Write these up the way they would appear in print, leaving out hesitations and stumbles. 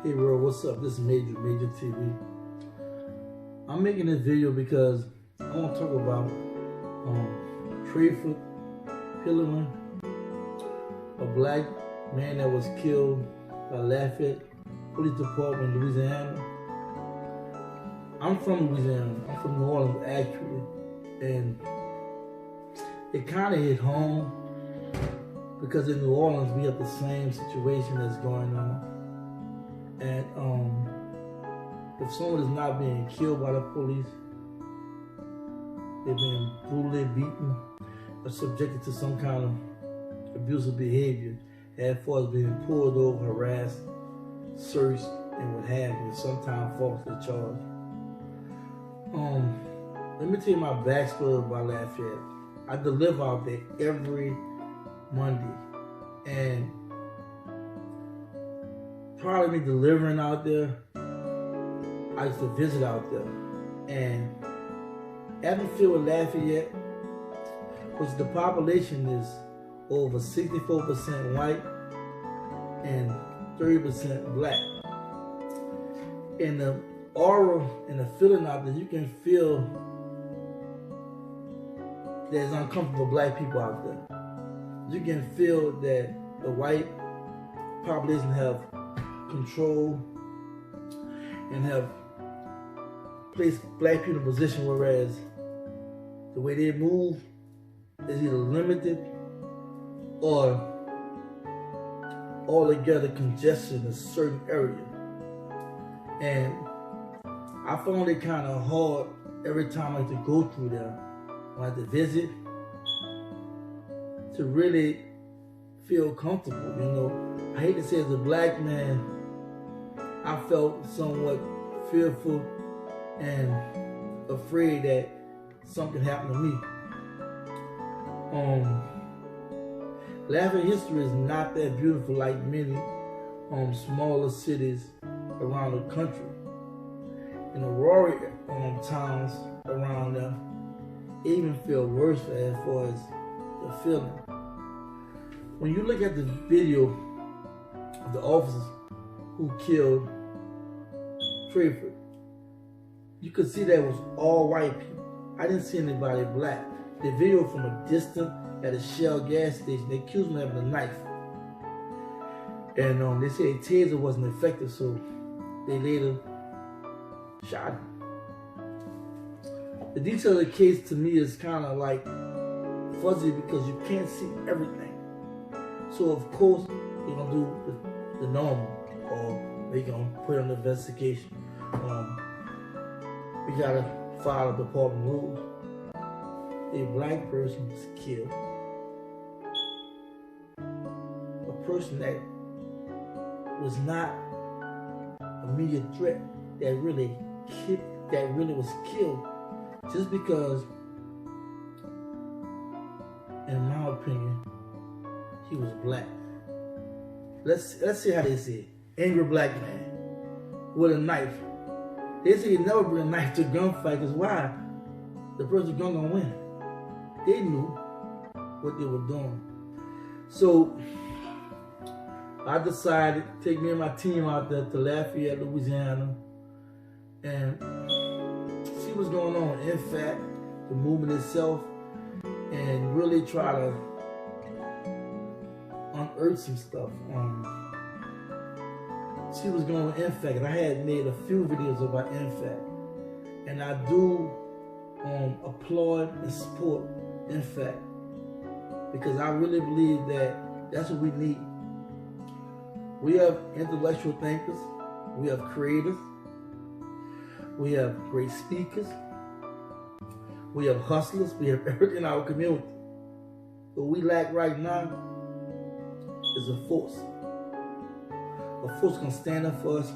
Hey world, what's up? This is Major TV. I'm making this video because I want to talk about Trayford Pellerin, a black man that was killed by Lafayette Police Department in Louisiana. I'm from Louisiana. I'm from New Orleans actually, and it kind of hit home because in New Orleans we have the same situation that's going on. And if someone is not being killed by the police, they're being brutally beaten or subjected to some kind of abusive behavior, as far as being pulled over, harassed, searched, and what have you, sometimes falsely charged. Let me tell you my backstory about Lafayette. I deliver out there every Monday, and prior to me delivering out there, I used to visit out there. And Avenfield with Lafayette, which the population is over 64% white and 30% black. And the aura and the feeling out there, you can feel there's uncomfortable black people out there. You can feel that the white population have control and have placed black people in a position whereas the way they move is either limited or altogether congestion in a certain area. And I found it kind of hard every time I had to go through there, when I had to visit, to really feel comfortable, you know. I hate to say as a black man, I felt somewhat fearful and afraid that something happened to me. Lafayette history is not that beautiful like many smaller cities around the country. In the rural towns around there, it even feel worse as far as the feeling. When you look at the video of the officers who killed Trayford, you could see that it was all white people. I didn't see anybody black. The video from a distance at a Shell gas station, they accused him of having a knife. And they said taser wasn't effective, so they later shot him. The detail of the case to me is kind of like fuzzy because you can't see everything. So of course, they're going to do the normal, or they're going to put an investigation. We got to follow department rules. A black person was killed. A person that was not a immediate threat that really was killed just because, in my opinion, he was black. Let's see how they say it. Angry black man with a knife. They say you never bring a knife to a gunfight because why? The person gonna win. They knew what they were doing. So I decided to take me and my team out there to Lafayette, Louisiana, and see what's going on. NFAC, the movement itself, and really try to unearth some stuff. See what's going on with NFAC. And I had made a few videos about NFAC, and I do applaud and support NFAC because I really believe that that's what we need. We have intellectual thinkers, we have creators, we have great speakers, we have hustlers, we have everything in our community. What we lack right now is a force. A force can stand up for us.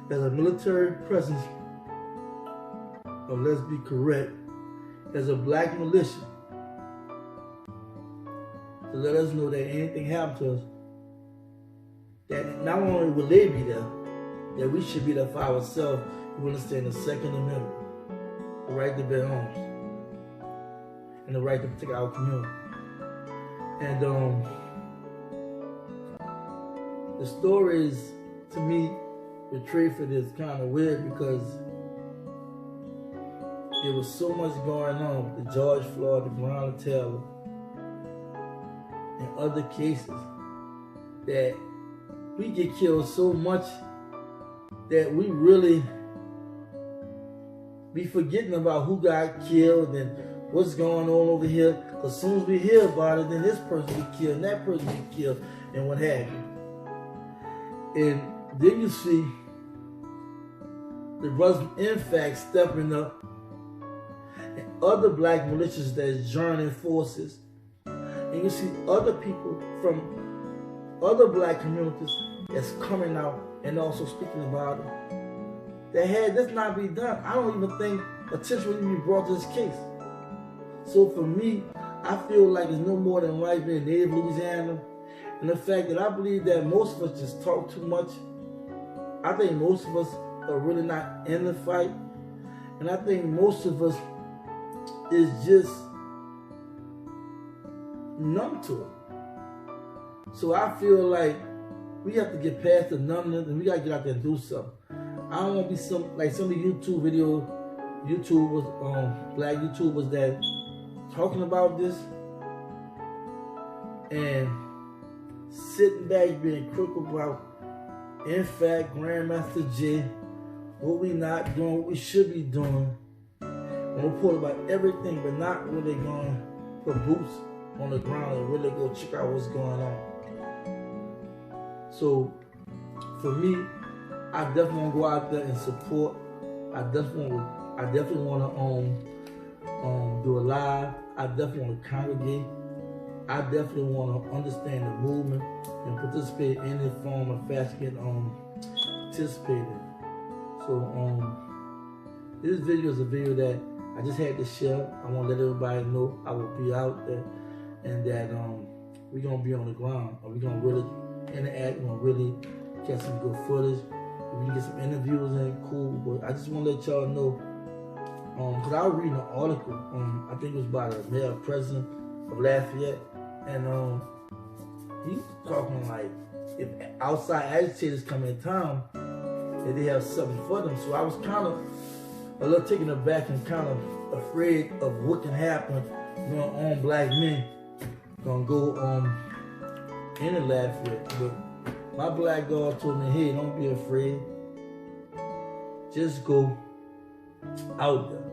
There's a military presence, or let's be correct, there's a black militia to let us know that anything happened to us, that not only will they be there, that we should be there for ourselves. We understand the Second Amendment, the right to bear arms, and the right to protect our community. And the story is, to me, with Trayford is kind of weird because there was so much going on with the George Floyd, the Breonna Taylor, and other cases that we get killed so much that we really be forgetting about who got killed and what's going on over here. Because as soon as we hear about it, then this person get killed and that person get killed and what have you. And then you see the brothers from NFAC stepping up and other black militias that's joining forces. And you see other people from other black communities that's coming out and also speaking about it. That had this not be done, I don't even think attention would even be brought to this case. So for me, I feel like it's no more than right being native Louisiana. And the fact that I believe that most of us just talk too much. I think most of us are really not in the fight. And I think most of us is just numb to it. So I feel like we have to get past the numbness and we gotta get out there and do something. I don't want to be some of the YouTube videos, black YouTubers that talking about this and sitting back being critical about NFAC, Grandmaster J, what we not doing, what we should be doing. We'll report about everything, but not really going to put boots on the ground and really go check out what's going on. So for me, I definitely want to go out there and support. I definitely want to do a live. I definitely want to congregate. I definitely want to understand the movement and participate in any form of fashion participating. So this video is a video that I just had to share. I want to let everybody know I will be out there and that we're going to be on the ground. We're going to really interact. We're going to really get some good footage. If we can get some interviews in, cool. But I just want to let y'all know, because I was reading an article, I think it was by the mayor president of Lafayette, and he was talking like if outside agitators come in town, that they have something for them. So I was kind of a little taken aback and kind of afraid of what can happen when our own black men gonna go into Lafayette. But my black guard told me, hey, don't be afraid. Just go out there.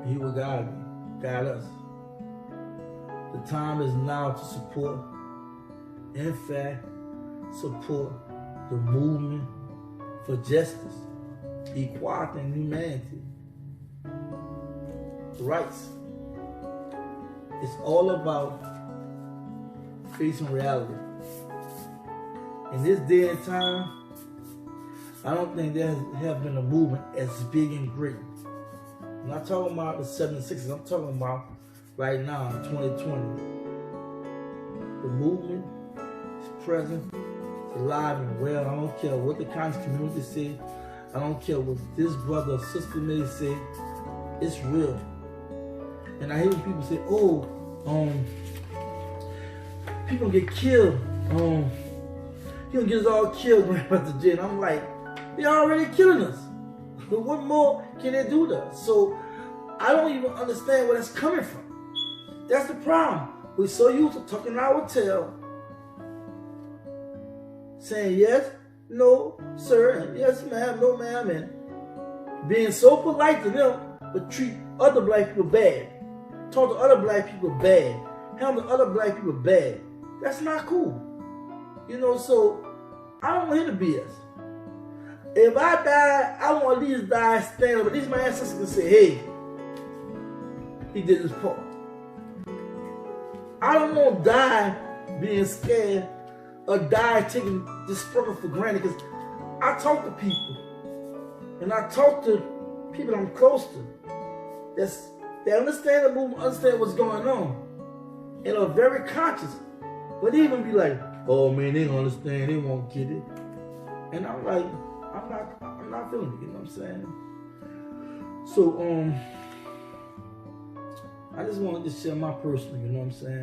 He will guide me, guide us. The time is now to support, in fact, support the movement for justice, equality, and humanity. Rights. It's all about facing reality. In this day and time, I don't think there has been a movement as big and great. I'm not talking about the 76s, I'm talking about right now in 2020. The movement is present, it's alive and well. I don't care what the conscious community say. I don't care what this brother or sister may say. It's real. And I hear people say, oh, people get killed. He'll get us all killed, Grandmaster J. And I'm like, they're already killing us. But what more can they do to us? So I don't even understand where that's coming from. That's the problem. We're so used to talking our tail, saying yes, no, sir, and yes, ma'am, no, ma'am, and being so polite to them, but treat other black people bad. Talk to other black people bad. Handle other black people bad. That's not cool. You know, so I don't want to hear the BS. If I die, I want to at least die stand up. At least my ancestors can say, hey, he did his part. I don't want to die being scared or die taking this struggle for granted, because I talk to people and I talk to people I'm close to that understand the movement, understand what's going on, and are very conscious. But they even be like, oh man, they don't understand, they won't get it. And I'm like, I'm not feeling it, you know what I'm saying? So I just wanted to share my personal, you know what I'm saying?